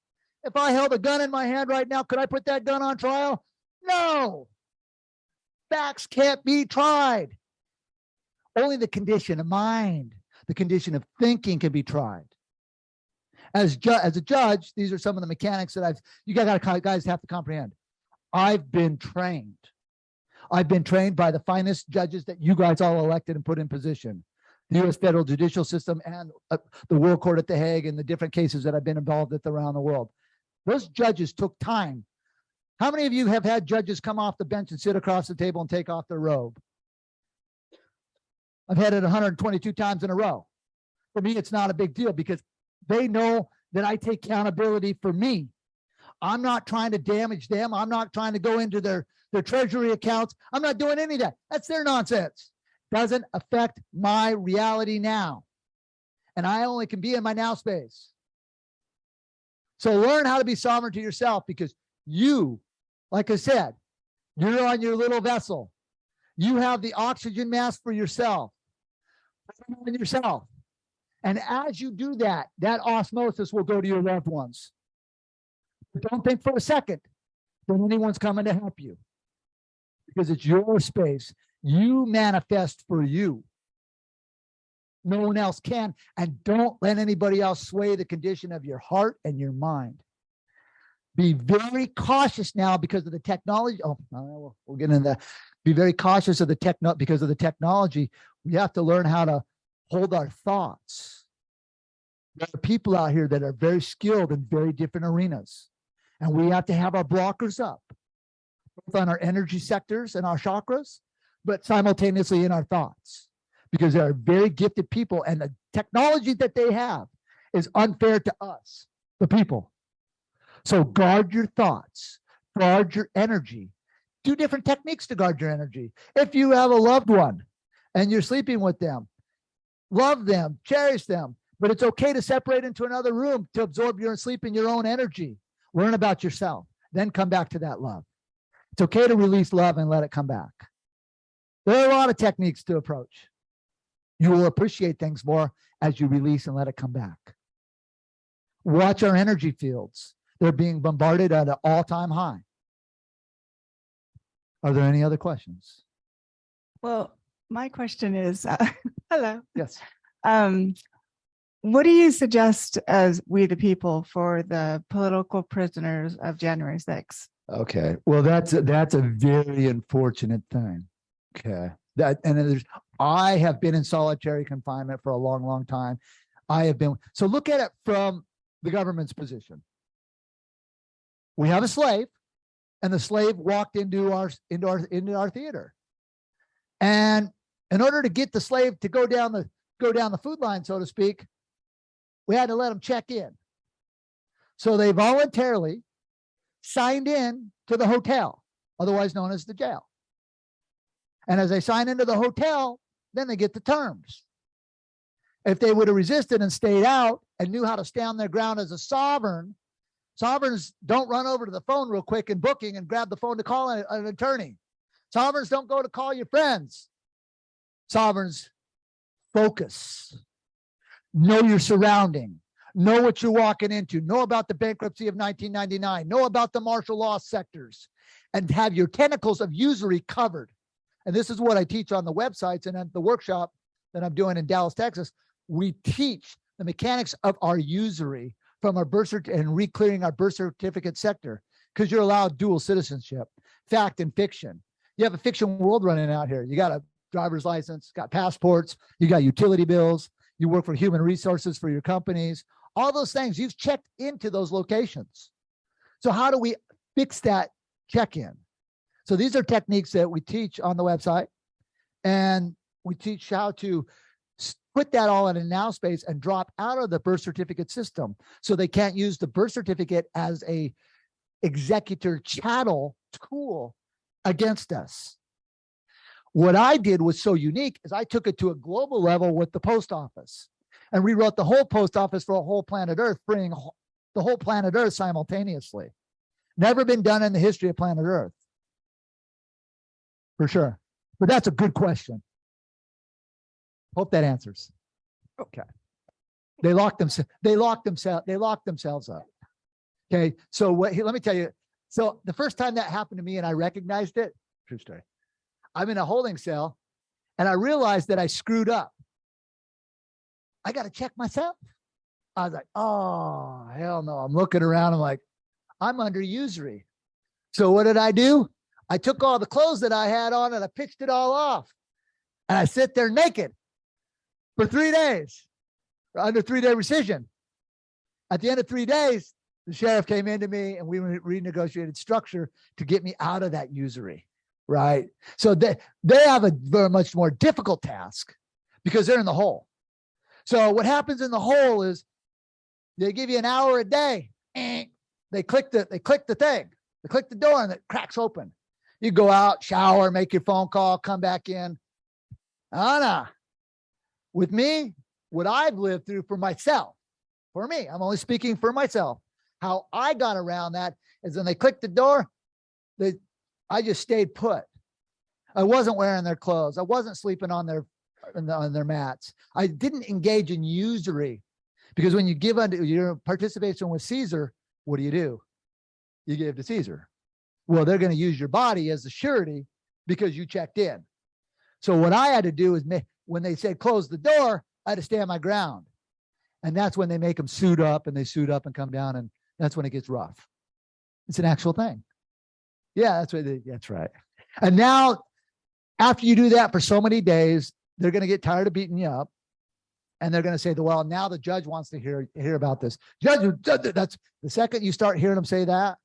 If I held a gun in my hand right now, could I put that gun on trial? No. Facts can't be tried. Only the condition of mind, the condition of thinking can be tried. As a judge, these are some of the mechanics that you guys have to comprehend. I've been trained. I've been trained by the finest judges that you guys all elected and put in position. The U.S. federal judicial system and the World Court at The Hague and the different cases that I've been involved with around the world. Those judges took time. How many of you have had judges come off the bench and sit across the table and take off their robe? I've had it 122 times in a row. For me, it's not a big deal because they know that I take accountability for me. I'm not trying to damage them. I'm not trying to go into their treasury accounts. I'm not doing any of that. That's their nonsense. Doesn't affect my reality now. And I only can be in my now space. So learn how to be sovereign to yourself, because you, like I said, you're on your little vessel. You have the oxygen mask for yourself. And as you do that, that osmosis will go to your loved ones. But don't think for a second that anyone's coming to help you, because it's your space. You manifest for you. No one else can. And don't let anybody else sway the condition of your heart and your mind. Be very cautious now because of the technology. We'll get into that. Be very cautious of the because of the technology. We have to learn how to hold our thoughts. There are people out here that are very skilled in very different arenas. And we have to have our blockers up, both on our energy sectors and our chakras, but simultaneously in our thoughts, because they are very gifted people, and the technology that they have is unfair to us, the people. So guard your thoughts, guard your energy. Do different techniques to guard your energy. If you have a loved one and you're sleeping with them, love them, cherish them, but it's okay to separate into another room to absorb your sleep in your own energy. Learn about yourself, then come back to that love. It's okay to release love and let it come back. There are a lot of techniques to approach. You will appreciate things more as you release and let it come back. Watch our energy fields. They're being bombarded at an all-time high. Are there any other questions? Well, my question is, hello. Yes. What do you suggest as we the people for the political prisoners of January 6th? Okay. Well, that's a very unfortunate thing. Okay. I have been in solitary confinement for a long, long time. So look at it from the government's position. We have a slave, and the slave walked into our theater. And in order to get the slave to go down the food line, so to speak, we had to let him check in. So they voluntarily signed in to the hotel, otherwise known as the jail. And as they sign into the hotel, then they get the terms. If they would have resisted and stayed out and knew how to stand their ground as a sovereign, sovereigns don't run over to the phone real quick in booking and grab the phone to call an attorney. Sovereigns don't go to call your friends. Sovereigns focus. Know your surrounding. Know what you're walking into. Know about the bankruptcy of 1999. Know about the martial law sectors. And have your tentacles of usury covered. And this is what I teach on the websites and at the workshop that I'm doing in Dallas, Texas. We teach the mechanics of our usury from our birth certificate and re-clearing our birth certificate sector, because you're allowed dual citizenship, fact and fiction. You have a fiction world running out here. You got a driver's license, got passports, you got utility bills, you work for human resources for your companies, all those things, you've checked into those locations. So how do we fix that check-in? So these are techniques that we teach on the website, and we teach how to put that all in a now space and drop out of the birth certificate system. So they can't use the birth certificate as a executor chattel tool against us. What I did was so unique is I took it to a global level with the post office and rewrote the whole post office for a whole planet Earth, freeing the whole planet Earth simultaneously. Never been done in the history of planet Earth. For sure. But that's a good question. Hope that answers. Okay. They locked themselves up. Okay. So let me tell you. So the first time that happened to me and I recognized it, true story. I'm in a holding cell and I realized that I screwed up. I got to check myself. I was like, oh, hell no. I'm looking around. I'm like, I'm under usury. So what did I do? I took all the clothes that I had on and I pitched it all off. And I sit there naked for 3 days, under 3-day rescission. At the end of 3 days, the sheriff came into me and we renegotiated structure to get me out of that usury, right? So they have a very much more difficult task because they're in the hole. So what happens in the hole is they give you an hour a day. They click the thing. They click the door and it cracks open. You go out, shower, make your phone call, come back in. No. With me, what I've lived through for myself, for me, I'm only speaking for myself. How I got around that is when they clicked the door, I just stayed put. I wasn't wearing their clothes. I wasn't sleeping on their mats. I didn't engage in usury, because when you give under your participation with Caesar, what do? You give to Caesar. Well, they're going to use your body as the surety because you checked in. So what I had to do is when they said close the door, I had to stand my ground. And that's when they make them suit up and and come down. And that's when it gets rough. It's an actual thing. Yeah, that's right. And now after you do that for so many days, they're going to get tired of beating you up. And they're going to say, well, now the judge wants to hear about this. Judge, that's the second you start hearing them say that,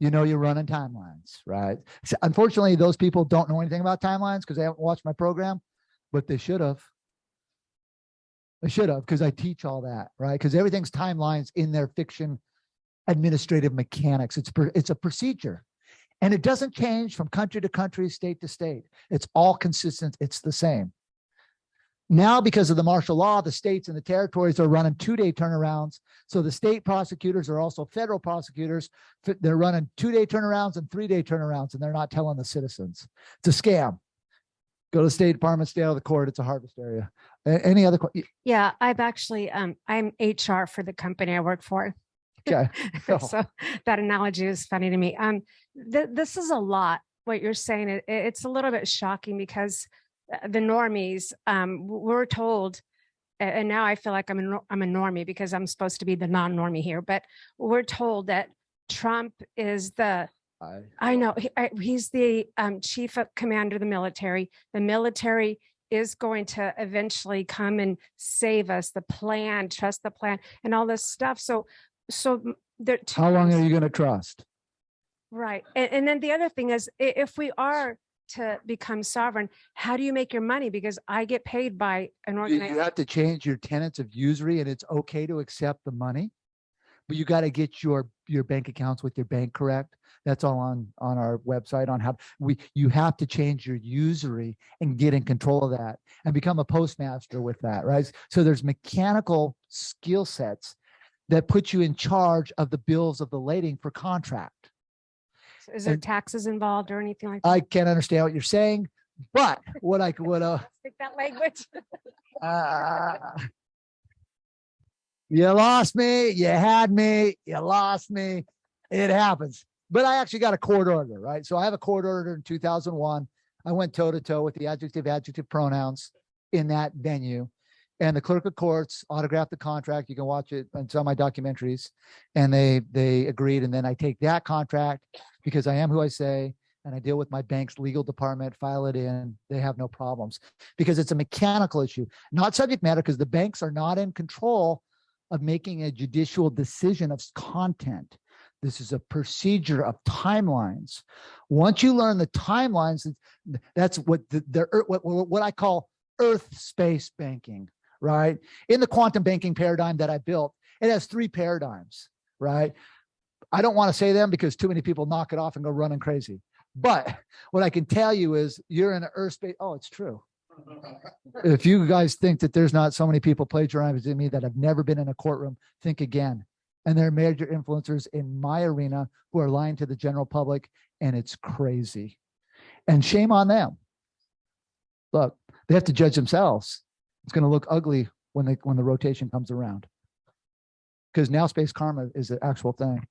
you know, you're running timelines, right? So unfortunately, those people don't know anything about timelines because they haven't watched my program, but they should have. They should have, because I teach all that, right? Because everything's timelines in their fiction administrative mechanics. It's a procedure. And it doesn't change from country to country, state to state. It's all consistent. It's the same. Now, because of the martial law, the states and the territories are running 2-day turnarounds. So the state prosecutors are also federal prosecutors. They're running 2-day turnarounds and 3-day turnarounds, and they're not telling the citizens. It's a scam. Go to the State Department, stay out of the court. It's a harvest area. Any other? Yeah, I've actually, I'm HR for the company I work for. Okay. Oh. So that analogy is funny to me. This is a lot, what you're saying. It's a little bit shocking because the normies, we're told, and now I feel like I'm a normie because I'm supposed to be the non-normie here, but we're told that Trump is the, I know, he's the chief of commander of the military. The military is going to eventually come and save us, the plan, trust the plan, and all this stuff. So How long are you going to trust? Right. And then the other thing is, if we are to become sovereign, how do you make your money? Because I get paid by an You organization. have to change your tenets of usury, and it's okay to accept the money, but you got to get your bank accounts with your bank correct. That's all on our website on how you have to change your usury and get in control of that and become a postmaster with that, right? So there's mechanical skill sets that put you in charge of the bills of the lading for contract. Is there and- taxes involved or anything like that? I can't understand what you're saying, but what I would Speak that language. you lost me, you had me, you lost me. It happens. But I actually got a court order, right? So I have a court order in 2001. I went toe to toe with the adjective pronouns in that venue. And the clerk of courts autographed the contract. You can watch it on some of my documentaries. And they agreed. And then I take that contract because I am who I say, and I deal with my bank's legal department, file it in. They have no problems because it's a mechanical issue, not subject matter, because the banks are not in control of making a judicial decision of content. This is a procedure of timelines. Once you learn the timelines, that's what what I call earth space banking, right? In the quantum banking paradigm that I built, it has 3 paradigms, right? I don't want to say them because too many people knock it off and go running crazy. But what I can tell you is you're in an earth space. Oh, it's true. If you guys think that there's not so many people plagiarizing me that have never been in a courtroom, think again. And there are major influencers in my arena who are lying to the general public, and it's crazy. And shame on them. Look, they have to judge themselves. It's going to look ugly when the rotation comes around. Because now space karma is an actual thing.